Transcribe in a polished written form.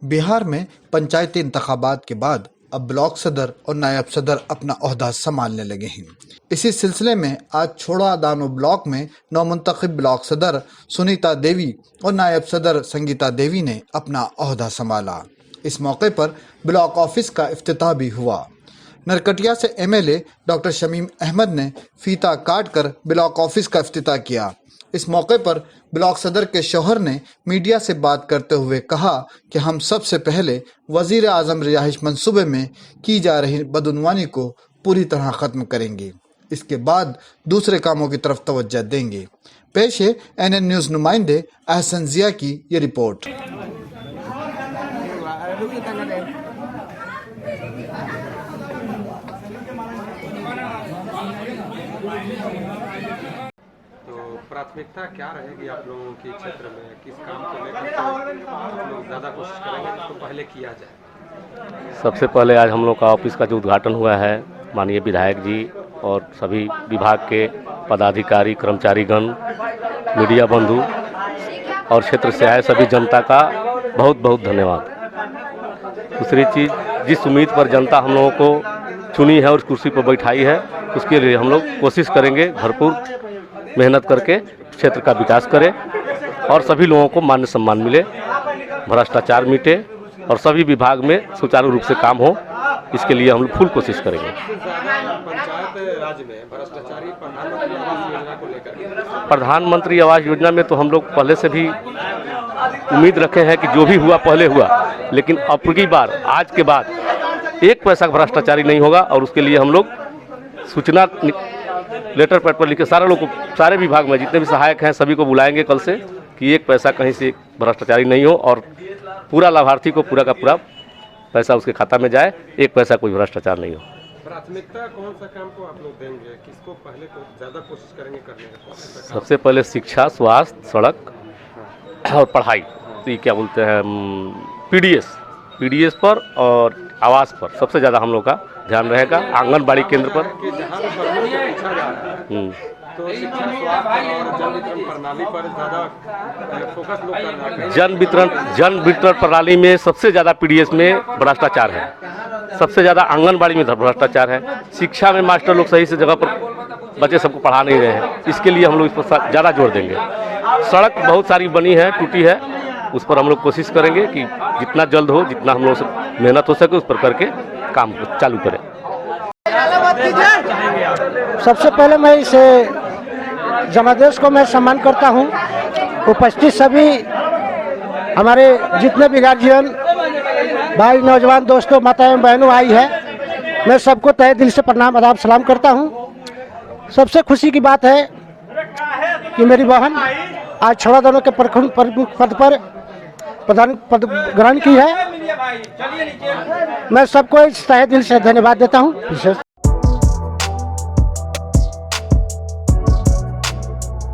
बिहार में पंचायती इंतखाबात के बाद अब ब्लॉक सदर और नायब सदर अपना ओहदा संभालने लगे हैं। इसी सिलसिले में आज छोड़ा दानो ब्लॉक में नवमुंतखब ब्लॉक सदर सुनीता देवी और नायब सदर संगीता देवी ने अपना ओहदा संभाला। इस मौके पर ब्लॉक ऑफिस का इफ्तिताह भी हुआ। नरकटिया से एमएलए डॉक्टर शमीम अहमद ने फीता काट कर ब्लॉक ऑफिस का इफ्तिताह किया। इस मौके पर ब्लॉक सदर के शौहर ने मीडिया से बात करते हुए कहा कि हम सबसे पहले वजीर आजम रिहाइश मंसूबे में की जा रही बदउनवानी को पूरी तरह खत्म करेंगे। इसके बाद दूसरे कामों की तरफ तवज्जो देंगे। पेश है एनएन न्यूज़ नुमाइंदे अहसन जिया की ये रिपोर्ट। प्राथमिकता क्या रहेगी आप लोगों के क्षेत्र में, किस काम को लेकर आप लोग ज़्यादा कोशिश करेंगे जिसको पहले किया जाए? सबसे पहले आज हम लोग का ऑफिस का जो उद्घाटन हुआ है, माननीय विधायक जी और सभी विभाग के पदाधिकारी, कर्मचारीगण, मीडिया बंधु और क्षेत्र से आए सभी जनता का बहुत बहुत धन्यवाद। दूसरी चीज़, जिस उम्मीद पर जनता हम लोगों को चुनी है और उस कुर्सी पर बैठाई है, उसके लिए हम लोग कोशिश करेंगे, भरपूर मेहनत करके क्षेत्र का विकास करें और सभी लोगों को मान सम्मान मिले, भ्रष्टाचार मिटे और सभी विभाग में सुचारू रूप से काम हो। इसके लिए हम लोग फुल कोशिश करेंगे। पंचायत राज में भ्रष्टाचारी प्रधानमंत्री आवास योजना को लेकर, प्रधानमंत्री आवास योजना में तो हम लोग पहले से भी उम्मीद रखे हैं कि जो भी हुआ पहले हुआ, लेकिन अब की बार आज के बाद एक पैसा भ्रष्टाचारी नहीं होगा और उसके लिए हम लोग सूचना लेटर पैड पर लिख के सारे लोग को, सारे विभाग में जितने भी सहायक हैं सभी को बुलाएंगे कल से कि एक पैसा कहीं से भ्रष्टाचारी नहीं हो और पूरा लाभार्थी को पूरा का पूरा पैसा उसके खाता में जाए, एक पैसा कोई भ्रष्टाचार नहीं हो। प्राथमिकता कौन सा काम को आप लोग देंगे, किसको पहले को ज़्यादा कोशिश करेंगे करने का? सबसे पहले शिक्षा, स्वास्थ्य, सड़क और पढ़ाई, तो ये क्या बोलते हैं, पीडीएस पर और आवास पर सबसे ज़्यादा हम लोग का ध्यान रहेगा। आंगनबाड़ी केंद्र पर तो शिक्षा, स्वास्थ्य और जन वितरण प्रणाली पर ज़्यादा फोकस लोग कर रहे हैं। जन वितरण प्रणाली में सबसे ज़्यादा पीडीएस में भ्रष्टाचार है, सबसे ज़्यादा आंगनबाड़ी में भ्रष्टाचार है। शिक्षा में मास्टर लोग सही से जगह पर बच्चे सबको पढ़ा नहीं रहे हैं, इसके लिए हम लोग इस पर ज़्यादा जोर देंगे। सड़क बहुत सारी बनी है, टूटी है, उस पर हम लोग कोशिश करेंगे कि जितना जल्द हो, जितना हम लोग से मेहनत हो सके उस पर करके काम चालू करें। सबसे पहले मैं इस जनादेश को मैं सम्मान करता हूं। उपस्थित सभी हमारे जितने भी गार्जियन भाई, नौजवान दोस्तों, माताएं, बहनों आई है, मैं सबको तहे दिल से प्रणाम, आदाब, सलाम करता हूं। सबसे खुशी की बात है कि मेरी बहन आज छोड़ा दानो के प्रखंड प्रमुख पद पर प्रधान पद ग्रहण की है। मैं सबको इस तहे दिल से धन्यवाद देता हूं।